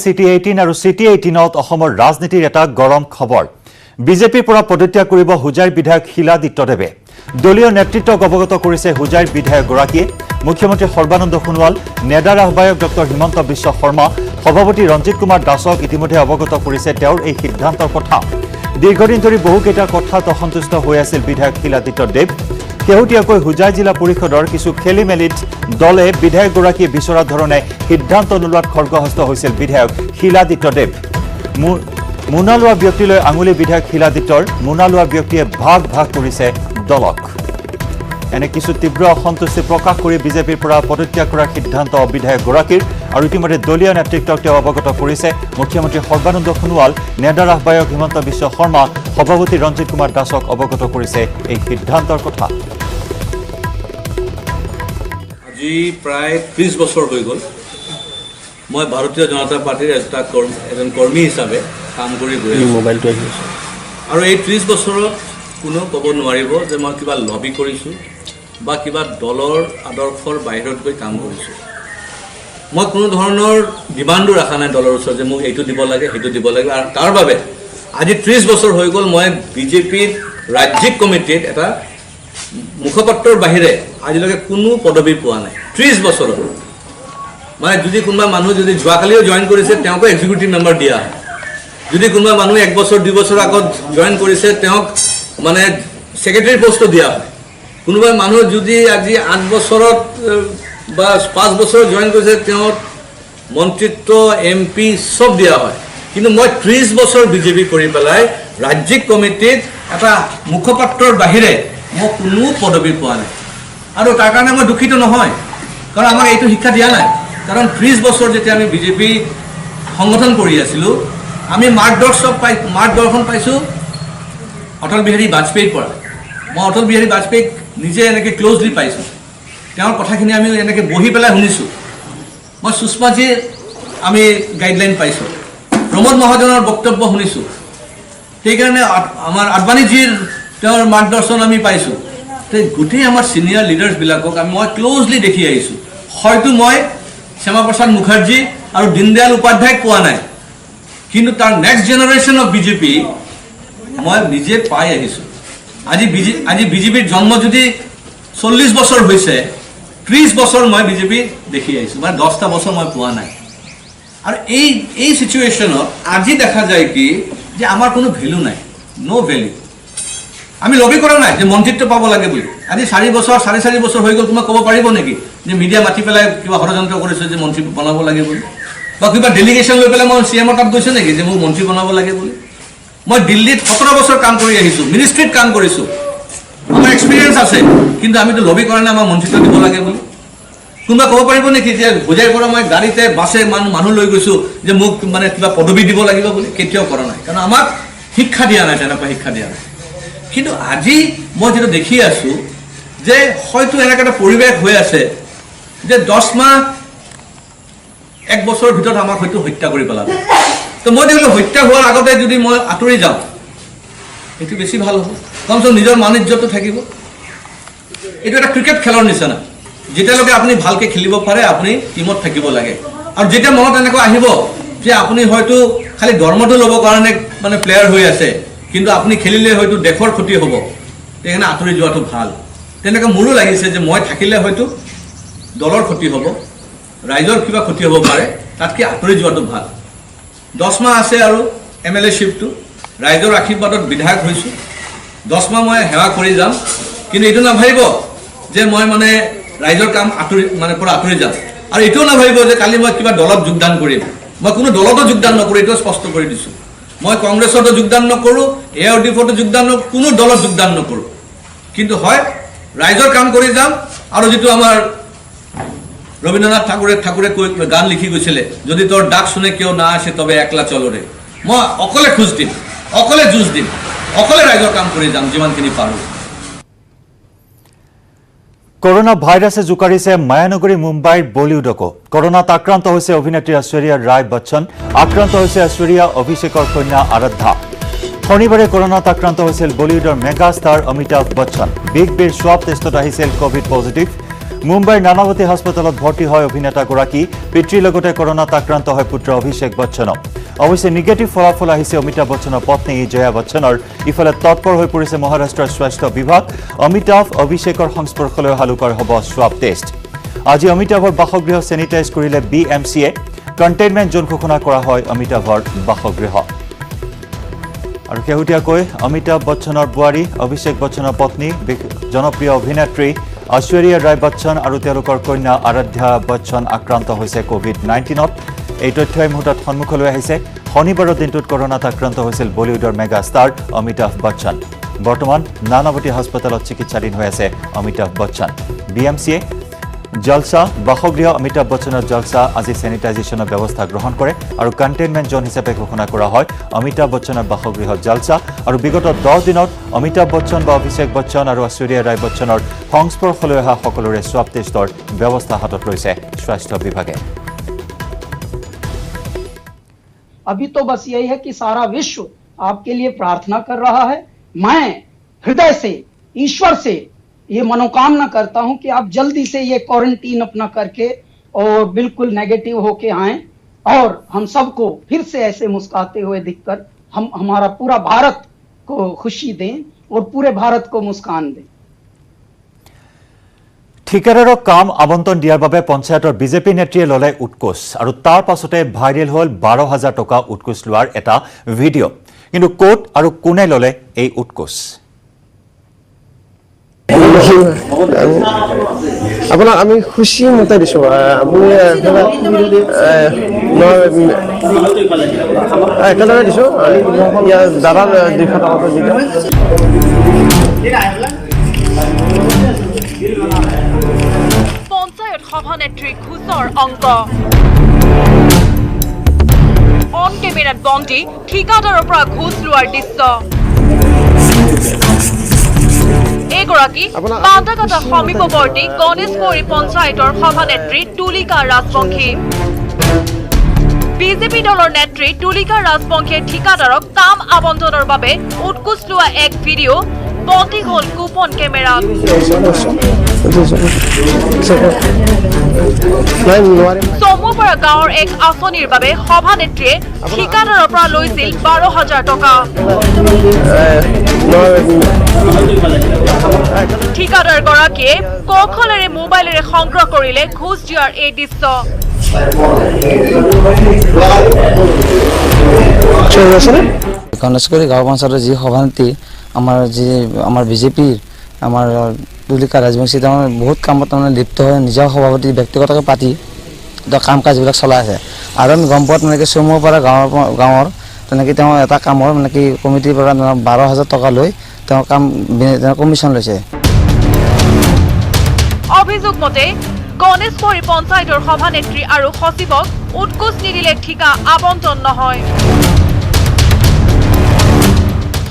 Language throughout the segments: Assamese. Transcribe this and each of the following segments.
City 18 আৰু City 18ত অসমৰ ৰাজনীতিৰ এটা গৰম খবৰ বিজেপিৰ পৰা পদত্যাগ কৰিব হুজাইৰ বিধায়ক শিলাদিত্যদেৱে দলীয় নেতৃত্বক অৱগত কৰিছে হুজাইৰ বিধায়ক গৰাকীয়ে মুখ্যমন্ত্ৰী সৰ্বানন্দ সোণোৱাল নেডাৰ আহ্বায়ক ডক্টৰ হিমন্ত বিশ্ব শৰ্মা সভাপতি ৰঞ্জিত কুমাৰ দাসক ইতিমধ্যে অৱগত কৰিছে তেওঁৰ এই সিদ্ধান্তৰ কথা দীৰ্ঘদিন ধৰি বহুকেইটা কথাত অসন্তুষ্ট হৈ আছিল বিধায়ক শিলাদিত্যদেৱ কেহতীয়াকৈ হুজাই জিলা পৰিষদৰ কিছু খেলিমেলিত দলে বিধায়ক গৰাকীয়ে বিচৰা ধৰণে সিদ্ধান্ত নোলোৱাত খৰ্গহস্ত হৈছিল বিধায়ক শিলাদিত্যদেৱ মুনালোৱা ব্যক্তিলৈ আঙুলি বিধায়ক শিলাদিত্যৰ মুনালোৱা ব্যক্তিয়ে ভাগ ভাগ কৰিছে দলক এনে কিছু তীব্ৰ অসন্তুষ্টি প্ৰকাশ কৰি বিজেপিৰ পৰা পদত্যাগ কৰাৰ সিদ্ধান্ত বিধায়ক গৰাকীৰ আৰু ইতিমধ্যে দলীয় নেতৃত্বক তেওঁ অৱগত কৰিছে মুখ্যমন্ত্ৰী সৰ্বানন্দ সোণোৱাল নেডাৰ আহ্বায়ক হিমন্ত বিশ্ব শৰ্মা সভাপতি ৰঞ্জিত কুমাৰ দাসক অৱগত কৰিছে এই সিদ্ধান্তৰ কথা আজি প্ৰায় 30 বছৰ হৈ গ'ল মই ভাৰতীয় জনতা পাৰ্টিৰ এজন কৰ্মী হিচাপে কাম কৰি গৈ আছোঁ মোবাইলটো আহি আছে আৰু এই 30 বছৰত কোনো ক'ব নোৱাৰিব যে মই কিবা লবি কৰিছোঁ বা কিবা দলৰ আদৰ্শৰ বাহিৰত গৈ কাম কৰিছোঁ মই কোনো ধৰণৰ ডিমাণ্ডো ৰাখা নাই দলৰ ওচৰত যে মোক এইটো দিব লাগে সেইটো দিব লাগে আৰু তাৰ বাবে আজি 30 বছৰ হৈ গ'ল মই বিজেপিৰ ৰাজ্যিক কমিটিত এটা মুখপাত্ৰৰ বাহিৰে আজিলৈকে কোনো পদবী পোৱা নাই 30 বছৰত মানে যদি কোনোবা মানুহ যদি যোৱাকালিও জইন কৰিছে তেওঁক এক্সিকিউটিভ মেম্বাৰ দিয়া হয় যদি কোনোবা মানুহ 1 বছৰ 2 বছৰ আগত জইন কৰিছে তেওঁক মানে সেক্ৰেটাৰী পোষ্ট দিয়া হয় কোনোবা মানুহ যদি আজি 8 বছৰত বা 5 বছৰ জইন কৰিছে তেওঁক মন্ত্ৰিত্ব এমপি সব দিয়া হয় কিন্তু মই 30 বছৰ বিজেপি কৰি পেলাই ৰাজ্যিক কমিটিত এটা মুখপাত্ৰৰ বাহিৰে মই কোনো পদবী পোৱা নাই আৰু তাৰ কাৰণে মই দুখিত নহয় কাৰণ আমাক এইটো শিক্ষা দিয়া নাই কাৰণ 30 বছৰ যেতিয়া আমি বিজেপি সংগঠন কৰি আছিলোঁ আমি মাৰ্গদৰ্শন পাইছোঁ অটল বিহাৰী বাজপেয়ীৰ পৰা মই অটল বিহাৰী বাজপেয়ীক নিজে এনেকৈ ক্ল'জলি পাইছোঁ তেওঁৰ কথাখিনি আমি এনেকৈ বহি পেলাই শুনিছোঁ মই সুষমাজীৰ আমি গাইডলাইন পাইছোঁ প্ৰমোদ মহাজনৰ বক্তব্য শুনিছোঁ সেইকাৰণে আমাৰ আদবানীজীৰ তেওঁৰ মাৰ্গদৰ্শন আমি পাইছোঁ গোটেই আমাৰ ছিনিয়ৰ লিডাৰ্ছবিলাকক মই ক্ল'জলি দেখি আহিছোঁ হয়তো মই শ্যামাপ্ৰসাদ মুখাৰ্জী আৰু দীনদয়াল উপাধ্যায়ক পোৱা নাই কিন্তু তাৰ নেক্সট জেনেৰেশ্যন অফ বিজেপি মই নিজে পাই আহিছোঁ আজি বিজেপিৰ জন্ম যদি 40 বছৰ হৈছে 30 বছৰ মই বিজেপি দেখি আহিছোঁ মানে 10টা বছৰ মই পোৱা নাই আৰু এই চিটুৱেশ্যনত আজি দেখা যায় কি যে আমাৰ কোনো ভেলু নাই ন' ভেলু আমি লবি কৰা নাই যে মন্ত্ৰিত্ব পাব লাগে বুলি আজি 4 বছৰ 4.5 বছৰ হৈ গ'ল তোমাক ক'ব পাৰিব নেকি যে মিডিয়া মাতি পেলাই কিবা ষড়যন্ত্ৰ কৰিছে যে মন্ত্ৰী বনাব লাগে বুলি বা কিবা ডেলিগেশ্যন লৈ পেলাই মই চিএমৰ তাত গৈছোঁ নেকি যে মোক মন্ত্ৰী বনাব লাগে বুলি মই দিল্লীত 17 বছৰ কাম কৰি আহিছোঁ মিনিষ্ট্ৰীত কাম কৰিছোঁ আমাৰ এক্সপিৰিয়েঞ্চ আছে কিন্তু আমিতো লবি কৰা নাই আমাৰ মন্ত্ৰিত্ব দিব লাগে বুলি কোনোবা ক'ব পাৰিব নেকি যে বুজাই পৰা মই গাড়ীতে বাছে মানুহ লৈ গৈছোঁ যে মোক মানে কিবা পদবী দিব লাগিব বুলি কেতিয়াও কৰা নাই কাৰণ আমাক শিক্ষা দিয়া নাই তেনেকুৱা শিক্ষা দিয়া নাই কিন্তু আজি মই যেটা দেখি আছোঁ যে হয়তো এনেকুৱা এটা পৰিৱেশ হৈ আছে যে 10 মাহ 1 বছৰৰ ভিতৰত আমাক হয়তো হত্যা কৰি পেলাব তো মই দেখিলোঁ হত্যা হোৱাৰ আগতে যদি মই আঁতৰি যাওঁ এইটো বেছি ভাল হ'ব কমচে কম নিজৰ মানিজ্যটো থাকিব এইটো এটা ক্ৰিকেট খেলৰ নিচিনা যেতিয়ালৈকে আপুনি ভালকৈ খেলিব পাৰে আপুনি টিমত থাকিব লাগে আৰু যেতিয়া মনত এনেকুৱা আহিব যে আপুনি হয়তো খালি দৰমহাটো ল'ব কাৰণে মানে প্লেয়াৰ হৈ আছে কিন্তু আপুনি খেলিলে হয়তো দেশৰ ক্ষতি হ'ব সেইকাৰণে আঁতৰি যোৱাটো ভাল তেনেকৈ মোৰো লাগিছে যে মই থাকিলে হয়তো দলৰ ক্ষতি হ'ব ৰাইজৰ কিবা ক্ষতি হ'ব পাৰে তাতকৈ আঁতৰি যোৱাটো ভাল 10 মাহ আছে আৰু এমএলএ শ্বিপটো ৰাইজৰ আশীৰ্বাদত বিধায়ক হৈছোঁ 10 মাহ মই সেৱা কৰি যাম কিন্তু এইটো নাভাবিব যে মই মানে ৰাইজৰ কাম পৰা আঁতৰি যাম আৰু এইটোও নাভাবিব যে কালি মই কিবা দলত যোগদান কৰিম মই কোনো দলতো যোগদান নকৰোঁ এইটো স্পষ্ট কৰি দিছোঁ মই কংগ্ৰেছতো যোগদান নকৰোঁ এআৰডিএফতো যোগদান কোনো দলত যোগদান নকৰোঁ কিন্তু হয় ৰাইজৰ কাম কৰি যাম আৰু যিটো আমাৰ ৰবীন্দ্ৰনাথ ঠাকুৰে গান লিখি গৈছিলে যদি তোৰ ডাক শুনে কিয় না আসে তবে একলা চলৰে মই অকলে খোজ দিম অকলে যুঁজ দিম অকলে ৰাইজৰ কাম কৰি যাম যিমানখিনি পাৰোঁ কৰোনা ভাইৰাসে জোকাৰিছে মায়ানগৰী মুম্বাইৰ বলিউডকো কৰোনাত আক্ৰান্ত হৈছে অভিনেত্ৰী ঐশ্বৰিয়া ৰায় বচ্চন আক্ৰান্ত হৈছে ঐশ্বৰিয়া অভিষেকৰ কন্যা আৰাধ্যা শনিবাৰে কৰোনাত আক্ৰান্ত হৈছিল বলিউডৰ mega star Amitabh Bachchan big বিৰ সোৱাব টেষ্টত আহিছিল কোভিড পজিটিভ মুম্বাইৰ নানাৱতী হাস্পতালত ভৰ্তি হয় অভিনেতাগৰাকী পিতৃৰ লগতে কৰোনাত আক্ৰান্ত হয় পুত্ৰ অভিষেক বচ্চন অৱশ্যে নিগেটিভ ফলাফল আহিছে অমিতাভ বচ্চনৰ পত্নী জয়া বচ্চনৰ ইফালে তৎপৰ হৈ পৰিছে মহাৰাষ্ট্ৰৰ স্বাস্থ্য বিভাগ অমিতাভ অভিষেকৰ সংস্পৰ্শলৈ অহা লোকৰ হ'ব স্বাব টেষ্ট আজি অমিতাভৰ বাসগৃহ চেনিটাইজ কৰিলে BMCয়ে কণ্টেইনমেণ্ট জোন ঘোষণা কৰা হয় অমিতাভৰ বাসগৃহ আৰু শেহতীয়াকৈ অমিতাভ বচ্চনৰ বুৱাৰী অভিষেক বচ্চনৰ পত্নী জনপ্ৰিয় অভিনেত্ৰী ঐশ্বৰিয়া ৰায় বচ্চন আৰু তেওঁলোকৰ কন্যা আৰাধ্যা বচ্চন আক্ৰান্ত হৈছে কোভিড-19ত এই তথ্যই মুহূৰ্তত সন্মুখলৈ আহিছে শনিবাৰৰ দিনটোত কৰোনাত আক্ৰান্ত হৈছিল বলিউডৰ মেগা ষ্টাৰ অমিতাভ বচ্চন বৰ্তমান নানাৱতী হাস্পতালত চিকিৎসাধীন হৈ আছে অমিতাভ বচ্চন BMCয়ে জলসা বাসগৃহ অমিতাভ বচ্চনৰ জলসা আজি চেনিটাইজেশ্যনৰ ব্যৱস্থা গ্ৰহণ কৰে আৰু কণ্টেইনমেণ্ট জোন হিচাপে ঘোষণা কৰা হয় অমিতাভ বচ্চনৰ বাসগৃহ জলসা আৰু বিগত 10 দিনত অমিতাভ বচ্চন বা অভিষেক বচ্চন আৰু ঐশ্বৰিয়া ৰায় বচ্চনৰ সংস্পৰ্শলৈ অহা সকলোৰে স্বাব টেষ্টৰ ব্যৱস্থা হাতত লৈছে স্বাস্থ্য বিভাগে अभी तो बस यही है कि सारा विश्व आपके लिए प्रार्थना कर रहा है मैं हृदय से ईश्वर से ये मनोकामना करता हूं कि आप जल्दी से ये क्वारंटीन अपना करके और बिल्कुल नेगेटिव होके आएं और हम सबको फिर से ऐसे मुस्कुराते हुए दिखकर हम हमारा पूरा भारत को खुशी दें और पूरे भारत को मुस्कान दें ঠিকাদাৰক কাম আবণ্টন দিয়াৰ বাবে পঞ্চায়তৰ বিজেপি নেত্ৰীয়ে ললে উৎকোচ আৰু তাৰ পাছতে ভাইৰেল হ'ল 12,000 টকা উৎকোচ লোৱাৰ এটা ভিডিঅ' কিন্তু কোট আৰু কোনে ললে এই উৎকোচ আপোনাক আমি খুশি মতে দিছো আপুনি একেলগে দিছো ইয়াৰ দাদা 200 টকা দিলে পঞ্চায়ত সভানেত্ৰী ঘোষৰ অংক অন কেমেৰাত বন্দী ঠিকাদাৰৰ পৰা ঘোষ লোৱাৰ দৃশ্য এগৰাকী পাণ্ডাকাটা সমীপৱৰ্তী গণেশপুৰী পঞ্চায়তৰ সভানেত্ৰী তুলিকা ৰাজবংশী বিজেপি দলৰ নেত্ৰী তুলিকা ৰাজবংশীয়ে ঠিকাদাৰক কাম আবণ্টনৰ বাবে উৎকোচ লোৱা এক ভিডিঅ' বন্দী হ'ল গোপন কেমেৰাত চমুপাৰা গাঁৱৰ এক আঁচনিৰ বাবে সভানেত্ৰীয়ে ঠিকাদাৰৰ পৰা লৈছিল 12,000 টকা ঠিকাদাৰ গৰাকীয়ে কৌশলেৰে মোবাইলেৰে সংগ্ৰহ কৰিলে ঘোষ দিয়াৰ এই দৃশ্য গণেশগুৰি গাঁও পঞ্চায়তৰ যি সভানেত্ৰী আমাৰ বিজেপিৰ আমাৰ তুলিকা ৰাজবংশী তেওঁ বহুত কামত তাৰমানে লিপ্ত হৈ নিজৰ সভাপতি ব্যক্তিগতকৈ পাতি কাম কাজবিলাক চলাই আছে আৰু আমি গম পোৱাত মানে কি চমুপাৰা গাঁৱৰ তেনেকৈ তেওঁ এটা কামৰ মানে কি কমিটিৰ পৰা 12,000 টকা লৈ তেওঁ কাম কমিশ্যন লৈছে অভিযোগ মতে গণেশপুৰী পঞ্চায়তৰ সভানেত্ৰী আৰু সচিবক উৎকোচ নিদিলে ঠিকা আবণ্টন নহয়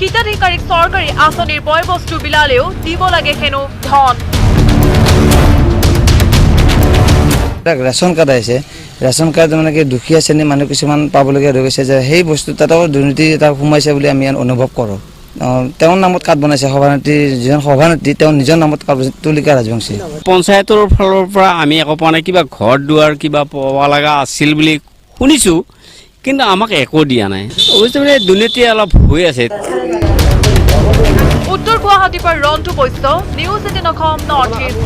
হিতাধিকাৰীক চৰকাৰী আঁচনিৰ বয়বস্তু বিলালেও দিব লাগে হেনো ধন ৰেচন কাৰ্ড আহিছে ৰেচন কাৰ্ড মানে কি দুখীয়া শ্ৰেণীৰ মানুহ কিছুমান পাবলগীয়া হৈ গৈছে যে সেই বস্তু তাতেও দুৰ্নীতি এটা সোমাইছে বুলি আমি অনুভৱ কৰোঁ তেওঁৰ নামত কাৰ্ড বনাইছে সভানেত্ৰী যিজন সভানেত্ৰী তেওঁ নিজৰ নামত কাৰ্ড বনাইছে তুলিকা ৰাজবংশী পঞ্চায়তৰ ফালৰ পৰা আমি একো পোৱা নাই কিবা ঘৰ দুৱাৰ কিবা পোৱা লগা আছিল বুলি শুনিছোঁ কিন্তু আমাক একো দিয়া নাই অৱশ্যে মানে দুৰ্নীতি অলপ হৈ আছে উত্তৰ গুৱাহাটীৰ পৰা Rantu Baishya news 18 Assam north east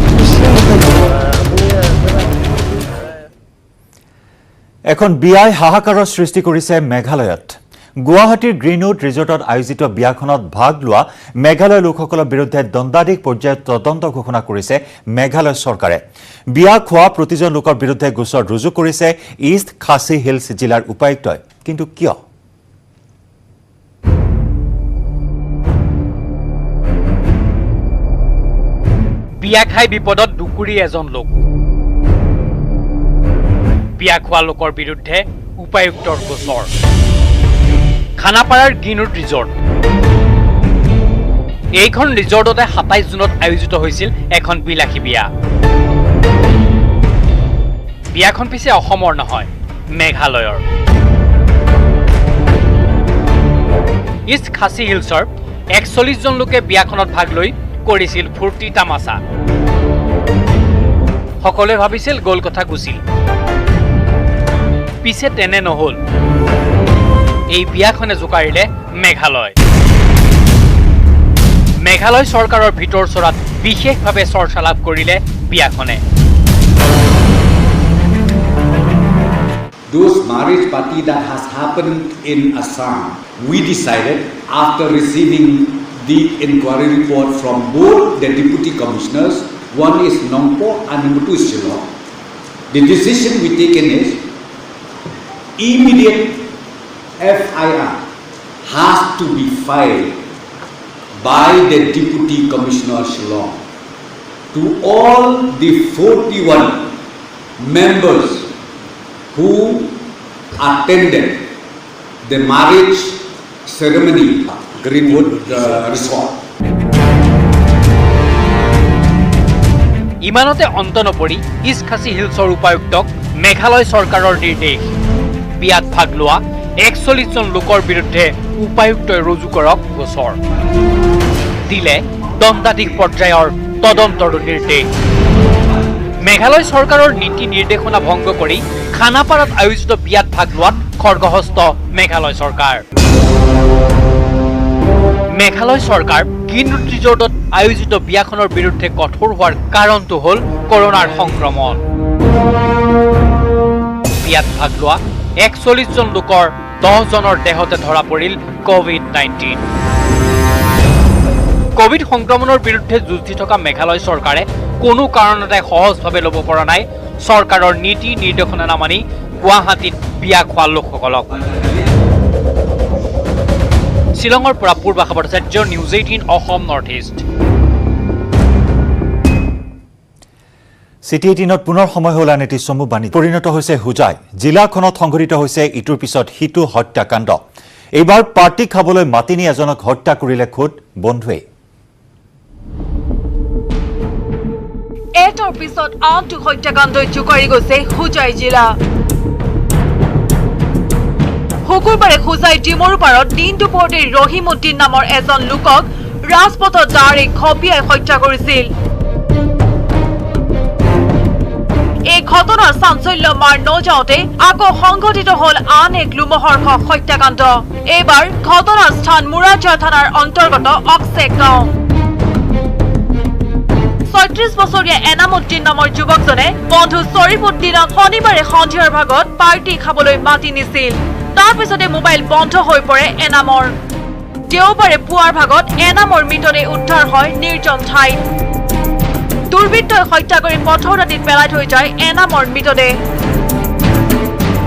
এখন বিয়াই হাহাকাৰৰ সৃষ্টি কৰিছে মেঘালয়ত গুৱাহাটীৰ গ্ৰীণউড ৰিজৰ্টত আয়োজিত বিয়াখনত ভাগ লোৱা মেঘালয় লোকসকলৰ বিৰুদ্ধে দণ্ডাধীশ পৰ্যায়ত তদন্ত ঘোষণা কৰিছে মেঘালয় চৰকাৰে বিয়া খোৱা প্ৰতিজন লোকৰ বিৰুদ্ধে গোচৰ ৰুজু কৰিছে ইষ্ট খাছী হিলছ জিলাৰ উপায়ুক্তই কিন্তু কিয় বিয়া খাই বিপদত দুকুৰি এজন লোক বিয়া খোৱা লোকৰ বিৰুদ্ধে উপায়ুক্তৰ গোচৰ খানাপাৰাৰ গ্ৰীণউড ৰিজৰ্ট এইখন ৰিজৰ্টতে 27 জুনত আয়োজিত হৈছিল এখন বিলাসী বিয়া বিয়াখন পিছে অসমৰ নহয় মেঘালয়ৰ ইষ্ট খাছী হিলছৰ 41 জন লোকে বিয়াখনত ভাগ লৈ কৰিছিল ফূৰ্তি তামাচা সকলোৱে ভাবিছিল গ'ল কথা গুছিল পিছে তেনে নহল এই বিয়াখনে জোকাৰিলে মেঘালয় চৰকাৰৰ ভিতৰ চৰাত বিশেষভাৱে চৰ্চা লাভ কৰিলে বিয়াখনে Those marriage party that has happened in Assam, we decided after receiving the inquiry report from both the deputy commissioners, one is Nongpo and number 2 is Shillong. The decision we taken is immediate FIR has to be filed by the deputy commissioner Shillong to all the 41 members who attended the marriage ceremony Greenwood Resort. ইমানতে অন্ত নপৰি ইষ্ট খাচী হিলছৰ উপায়ুক্তক মেঘালয় চৰকাৰৰ নিৰ্দেশ বিয়াত ভাগ লোৱা 41 জন লোকৰ বিৰুদ্ধে উপায়ুক্তই ৰুজু কৰক গোচৰ দিলে দণ্ডাধীশ পৰ্যায়ৰ তদন্তৰ নিৰ্দেশ মেঘালয় চৰকাৰৰ নীতি নিৰ্দেশনা ভংগ কৰি খানাপাৰাত আয়োজিত বিয়াত ভাগ লোৱাত খৰ্গহস্ত মেঘালয় চৰকাৰ গ্ৰীণ ৰিজৰ্টত আয়োজিত বিয়াখনৰ বিৰুদ্ধে কঠোৰ হোৱাৰ কাৰণটো হ'ল কৰোনাৰ সংক্ৰমণ বিয়াত ভাগ লোৱা 41 জন লোকৰ 10 জনৰ দেহতে ধৰা পৰিল কোভিড-19 কোভিড সংক্ৰমণৰ বিৰুদ্ধে যুঁজি থকা মেঘালয় চৰকাৰে কোনো কাৰণতে সহজভাৱে ল'ব পৰা নাই চৰকাৰৰ নীতি নিৰ্দেশনা নামানি গুৱাহাটীত বিয়া খোৱা লোকসকলক শিলঙৰ পৰা পূৰ্বা খবৰচাৰ্য news 18 Assam north east City 18ত পুনৰ সময় হ'ল আন এটি চমু বাণী পৰিণত হৈছে হুজাই জিলাখনত সংঘটিত হৈছে ইটোৰ পিছত সিটো হত্যাকাণ্ড এইবাৰ পাৰ্টি খাবলৈ মাতি নি এজনক হত্যা কৰিলে খোদ বন্ধুৱে এটাৰ পিছত আনটো হত্যাকাণ্ডই জোকাৰি গৈছে হুজাই জিলা শুকুৰবাৰে হুজাই ডিমৰু পাৰত দিন দুপৰতে ৰহিমউদ্দিন নামৰ এজন লোকক ৰাজপথত দাঁড়ি খপিয়াই হত্যা কৰিছিল এই ঘটনাৰ চাঞ্চল্য মাৰ নযাওঁতে আকৌ সংঘটিত হল আন এক লোমহৰ্ষক হত্যাকাণ্ড এইবাৰ ঘটনাৰ স্থান মুৰাজৰ থানাৰ অন্তৰ্গত অক্সেক গাঁও ৩৬ বছৰীয়া এনামুদ্দিন নামৰ যুৱকজনে বন্ধু শ্বৰীফুদ্দিনক শনিবাৰে সন্ধিয়াৰ ভাগত পাৰ্টি খাবলৈ মাতি নিছিল তাৰ পিছতে মোবাইল বন্ধ হৈ পৰে এনামৰ দেওবাৰে পুৱাৰ ভাগত এনামৰ মৃতদেহ উদ্ধাৰ হয় নিৰ্জন ঠাইত দুৰ্বৃত্তই হত্যা কৰি পথৰ দাঁতিত পেলাই থৈ যায় এনামৰ মৃতদেহ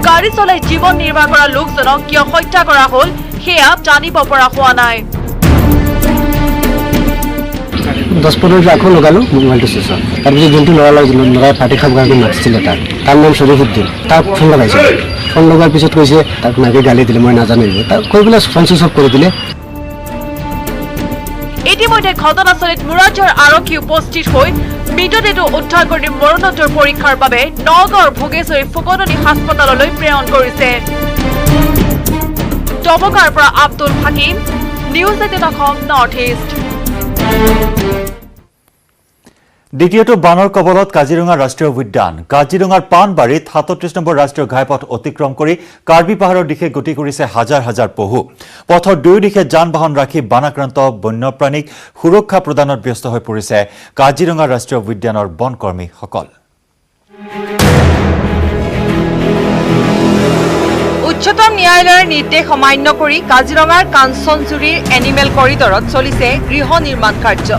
গাড়ী চলাই জীৱন নিৰ্বাহ কৰা লোকজনক কিয় হত্যা কৰা হ'ল সেয়া জানিব পৰা হোৱা নাই 10-15 আকৌ লগালো মোবাইলটো চুইচ অফ তাৰপিছত যোনটো ল'ৰাই পাৰ্টি খাব কাৰণে মাতিছিলে তাৰ নাম শ্বৰীফুদ্দিন তাক ফোন লগাইছিল ফোন লগাৰ পিছত কৈছে তাক মাকে গালি দিলে মই নাজানো তাক কৈ পেলাই ফোন চুইচ অফ কৰি দিলে ইতিমধ্যে ঘটনাস্থলীত মুৰাজৰ আৰক্ষী উপস্থিত হৈ মৃতদেহটো উদ্ধাৰ কৰি মৰণোত্তৰ পৰীক্ষাৰ বাবে নগাঁৱৰ ভোগেশ্বৰী ফুকননী হাস্পতাললৈ প্ৰেৰণ কৰিছে টবকাৰ পৰা Abdul Hakim news 18 Assam north east দ্বিতীয়টো বানৰ কবলত কাজিৰঙা ৰাষ্ট্ৰীয় উদ্যান কাজিৰঙাৰ পাণবাৰীত ৩৭ নম্বৰ ৰাষ্ট্ৰীয় ঘাইপথ অতিক্ৰম কৰি কাৰ্বি পাহাৰৰ দিশে গতি কৰিছে হাজাৰ হাজাৰ পহু পথৰ দুয়ো দিশে যান বাহন ৰাখি বানাক্ৰান্ত বন্যপ্ৰাণীক সুৰক্ষা প্ৰদানত ব্যস্ত হৈ পৰিছে কাজিৰঙা ৰাষ্ট্ৰীয় উদ্যানৰ বনকৰ্মীসকল উচ্চতম ন্যায়ালয়ৰ নিৰ্দেশ অমান্য কৰি কাজিৰঙাৰ কাঞ্চনজুৰিৰ এনিমেল কৰিডৰত চলিছে গৃহ নিৰ্মাণ কাৰ্য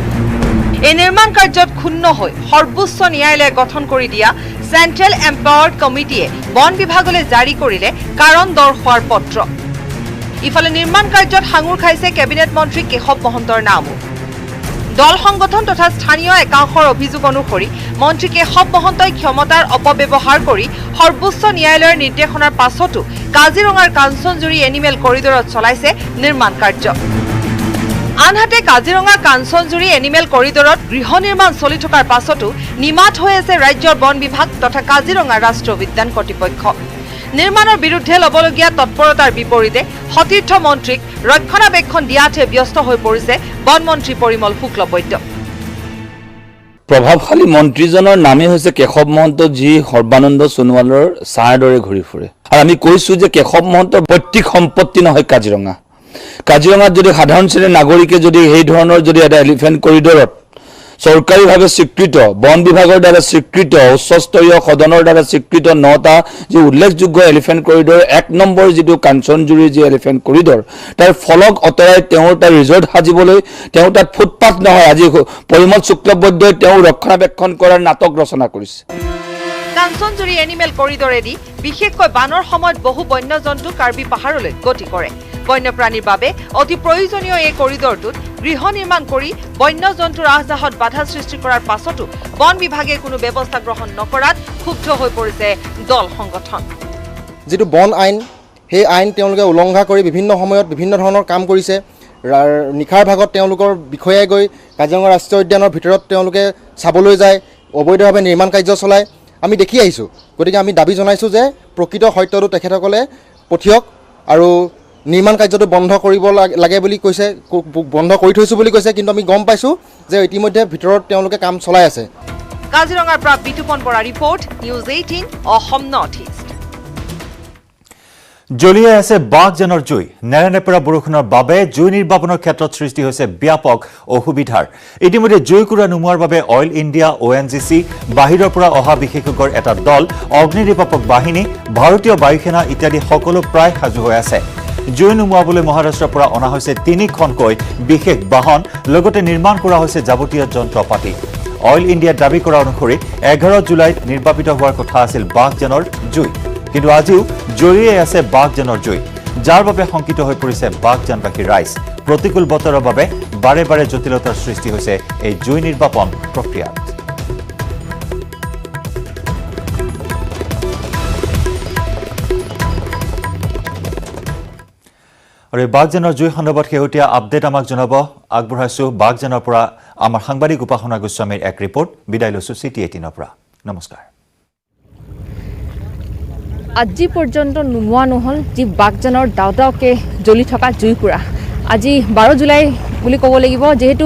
এই নিৰ্মাণ কাৰ্যত ক্ষুণ্ণ হৈ সৰ্বোচ্চ ন্যায়ালয়ে গঠন কৰি দিয়া চেণ্ট্ৰেল এম্পাৱাৰ্ড কমিটিয়ে বন বিভাগলৈ জাৰি কৰিলে কাৰণ দৰ্শোৱাৰ পত্ৰ ইফালে নিৰ্মাণ কাৰ্যত সাঙুৰ খাইছে কেবিনেট মন্ত্ৰী কেশৱ মহন্তৰ নামো দল সংগঠন তথা স্থানীয় একাংশৰ অভিযোগ অনুসৰি মন্ত্ৰী কেশৱ মহন্তই ক্ষমতাৰ অপব্যৱহাৰ কৰি সৰ্বোচ্চ ন্যায়ালয়ৰ নিৰ্দেশনাৰ পাছতো কাজিৰঙাৰ কাঞ্চনজুৰি এনিমেল কৰিডৰত চলাইছে নিৰ্মাণ কাৰ্য আনহাতে কাজিৰঙা কাঞ্চনজুৰি এনিমেল কৰিডৰত গৃহ নিৰ্মাণ চলি থকাৰ পাছতো নিমাত হৈ আছে ৰাজ্যৰ বন বিভাগ তথা কাজিৰঙা ৰাষ্ট্ৰীয় উদ্যান কৰ্তৃপক্ষ নিৰ্মাণৰ বিৰুদ্ধে ল'বলগীয়া তৎপৰতাৰ বিপৰীতে সতীৰ্থ মন্ত্ৰীক ৰক্ষণাবেক্ষণ দিয়াতে ব্যস্ত হৈ পৰিছে বন মন্ত্ৰী পৰিমল শুক্লবৈদ্য প্ৰভাৱশালী মন্ত্ৰীজনৰ নামেই হৈছে কেশৱ মহন্ত, যি সৰ্বানন্দ সোণোৱালৰ ছাঁৰ দৰে ঘূৰি ফুৰে। আৰু আমি কৈছোঁ যে কেশৱ মহন্তৰ পৈতৃক সম্পত্তি নহয় কাজিৰঙা। কাজিৰঙাত যদি সাধাৰণ শ্ৰেণীৰ নাগৰিকে যদি সেই ধৰণৰ যদি এটা এলিফেণ্ট কৰিডৰত চৰকাৰীভাৱে স্বীকৃত, বন বিভাগৰ দ্বাৰা স্বীকৃত, উচ্চস্তৰীয় সদনৰ দ্বাৰা স্বীকৃত 9টা যি উল্লেখযোগ্য এলিফেণ্ট কৰিডৰ, 1 নম্বৰ যিটো কাঞ্চনজুৰিৰ যি এলিফেণ্ট কৰিডৰ, তাৰ ফলক অঁতৰাই তেওঁৰ তাত ৰিজৰ্ট সাজিবলৈ, তেওঁ তাত ফুটপাথ নহয়, আজি পৰিমল শুক্লবৈদ্যই তেওঁ ৰক্ষণাবেক্ষণ কৰাৰ নাটক ৰচনা কৰিছে। কাঞ্চনজুৰি এনিমেল কৰিডৰেদি বিশেষকৈ বানৰ সময়ত বহু বন্যজন্তু কাৰ্বি পাহাৰলৈ গতি কৰে। বন্যপ্ৰাণীৰ বাবে অতি প্ৰয়োজনীয় এই কৰিডৰটোত গৃহ নিৰ্মাণ কৰি বন্যজন্তুৰ আহযাহত বাধা সৃষ্টি কৰাৰ পাছতো বন বিভাগে কোনো ব্যৱস্থা গ্ৰহণ নকৰাত ক্ষুব্ধ হৈ পৰিছে দল সংগঠন। যিটো বন আইন, সেই আইন তেওঁলোকে উলংঘা কৰি বিভিন্ন সময়ত বিভিন্ন ধৰণৰ কাম কৰিছে। নিশাৰ ভাগত তেওঁলোকৰ বিষয়াই গৈ কাজিৰঙা ৰাষ্ট্ৰীয় উদ্যানৰ ভিতৰত তেওঁলোকে চাবলৈ যায়, অবৈধভাৱে নিৰ্মাণ কাৰ্য চলায়, আমি দেখি আহিছোঁ। গতিকে আমি দাবী জনাইছোঁ যে প্ৰকৃত সত্যটো তেখেতসকলে পঠিয়ক আৰু নিৰ্মাণ কাৰ্যটো বন্ধ কৰিব লাগে বুলি কৈছে, বন্ধ কৰি থৈছোঁ বুলি কৈছে, কিন্তু আমি গম পাইছোঁ যে ইতিমধ্যে ভিতৰত তেওঁলোকে কাম চলাই আছে। কাজিৰঙাৰ পৰা Bitupan Bora report, news 18 Assam north east. জ্বলিয়াই আছে বাঘজানৰ জুই। নেৰানেপেৰা বৰষুণৰ বাবে জুই নিৰ্বাপনৰ ক্ষেত্ৰত সৃষ্টি হৈছে ব্যাপক অসুবিধাৰ। ইতিমধ্যে জুইকুৰা নুমুৱাৰ বাবে অইল ইণ্ডিয়া, ONGC, বাহিৰৰ পৰা অহা বিশেষজ্ঞৰ এটা দল, অগ্নি নিৰ্বাপক বাহিনী, ভাৰতীয় বায়ুসেনা ইত্যাদি সকলো প্ৰায় সাজু হৈ আছে। জুই নুমুৱাবলৈ মহাৰাষ্ট্ৰৰ পৰা অনা হৈছে 3খনকৈ বিশেষ বাহন, লগতে নিৰ্মাণ কৰা হৈছে যাৱতীয় যন্ত্ৰ পাতি। অইল ইণ্ডিয়াৰ দাবী কৰা অনুসৰি 11 জুলাইত নিৰ্বাপিত হোৱাৰ কথা আছিল বাঘজানৰ জুই, কিন্তু আজিও জ্বলিয়াই আছে বাঘজানৰ জুই, যাৰ বাবে শংকিত হৈ পৰিছে বাঘজানবাসীৰ ৰাইজ। প্ৰতিকূল বতৰৰ বাবে বাৰে বাৰে জটিলতাৰ সৃষ্টি হৈছে এই জুই নিৰ্বাপন প্ৰক্ৰিয়াত। আৰু এই বাঘজানৰ জুই সন্দৰ্ভত শেহতীয়া আপডেট আমাক জনাব আগবঢ়াইছোঁ বাঘজানৰ পৰা আমাৰ সাংবাদিক উপাসনা গোস্বামীৰ এক ৰিপৰ্ট। বিদায় লৈছোঁ City 18ৰ পৰা। নমস্কাৰ। আজি পৰ্যন্ত নুমোৱা নহ'ল যি বাঘজানৰ দাও দাওকৈ জ্বলি থকা জুইকুৰা। আজি 12 জুলাই বুলি ক'ব লাগিব, যিহেতু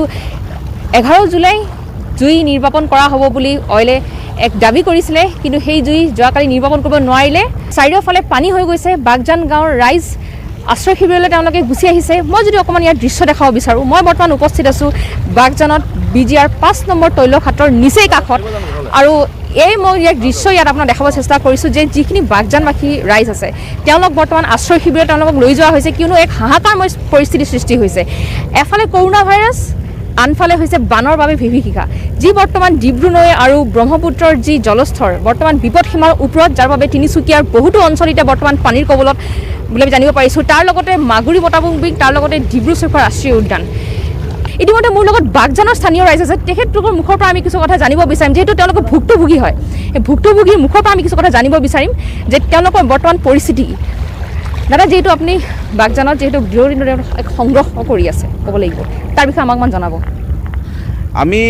11 জুলাই জুই নিৰ্বাপন কৰা হ'ব বুলি অইলে এক দাবী কৰিছিলে, কিন্তু সেই জুই যোৱাকালি নিৰ্বাপন কৰিব নোৱাৰিলে। চাৰিওফালে পানী হৈ গৈছে। বাঘজান গাঁৱৰ ৰাইজ আশ্ৰয় শিবিৰলৈ তেওঁলোকে গুচি আহিছে। মই যদি অকণমান ইয়াৰ দৃশ্য দেখাব বিচাৰোঁ, মই বৰ্তমান উপস্থিত আছোঁ বাঘজানত BGR 5 নম্বৰ তৈলঘাটৰ নিচেই কাষত। আৰু মই ইয়াৰ দৃশ্য ইয়াত আপোনাক দেখাব চেষ্টা কৰিছোঁ যে যিখিনি বাঘজানবাসী ৰাইজ আছে তেওঁলোক বৰ্তমান আশ্ৰয় শিবিৰত তেওঁলোকক লৈ যোৱা হৈছে, কিয়নো এক হাহাকাৰময় পৰিস্থিতিৰ সৃষ্টি হৈছে। এফালে কৰোণা ভাইৰাছ, আনফালে হৈছে বানৰ বাবে বিভীষিকা, যি বৰ্তমান ডিব্ৰু নৈ আৰু ব্ৰহ্মপুত্ৰৰ যি জলস্তৰ বৰ্তমান বিপদসীমাৰ ওপৰত, যাৰ বাবে তিনিচুকীয়াৰ বহুতো অঞ্চল এতিয়া বৰ্তমান পানীৰ কবলত বুলি আমি জানিব পাৰিছোঁ। তাৰ লগতে মাগুৰী বটাবুং, তাৰ লগতে ডিব্ৰু-চৈখোৱা ৰাষ্ট্ৰীয় উদ্যান। ইতিমধ্যে মোৰ লগত বাঘজানৰ স্থানীয় ৰাইজ আছে, তেখেতলোকৰ মুখৰ পৰা আমি কিছু কথা জানিব বিচাৰিম, যিহেতু তেওঁলোকে ভুক্তভোগী হয়। এই ভুক্তভোগীৰ মুখৰ পৰা আমি কিছু কথা জানিব বিচাৰিম যে তেওঁলোকৰ বৰ্তমান পৰিস্থিতি কি। দাদা, যিহেতু আপুনি বাঘজানত যিহেতু গৃহঋণ এক সংগ্ৰহ কৰি আছে, ক'ব লাগিব তাৰ বিষয়ে আমাক জনাব। আমি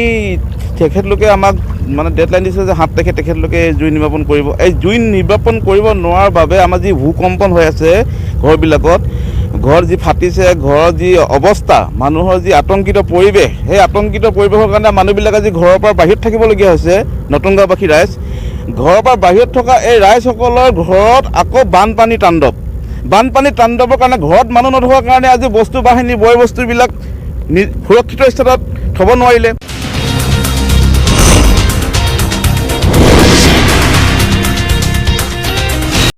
তেখেতলোকে আমাক মানে ডেডলাইন দিছে যে 7 তাৰিখে তেখেতলোকে জুই নিৰ্বাপন কৰিব। এই জুই নিৰ্বাপন কৰিব নোৱাৰাৰ বাবে আমাৰ যি ভূকম্পন হৈ আছে ঘৰবিলাকত, ঘৰ যি ফাটিছে, ঘৰৰ যি অৱস্থা, মানুহৰ যি আতংকিত পৰিৱেশ, সেই আতংকিত পৰিৱেশৰ কাৰণে মানুহবিলাক আজি ঘৰৰ পৰা বাহিৰত থাকিবলগীয়া হৈছে। নতুন গাঁওবাসী ৰাইজ ঘৰৰ পৰা বাহিৰত থকা এই ৰাইজসকলৰ ঘৰত আকৌ বানপানী তাণ্ডৱৰ কাৰণে ঘৰত মানুহ নথকাৰ কাৰণে আজি বস্তু বাহিনী বয় বস্তুবিলাক সুৰক্ষিত স্থানত থ'ব নোৱাৰিলে।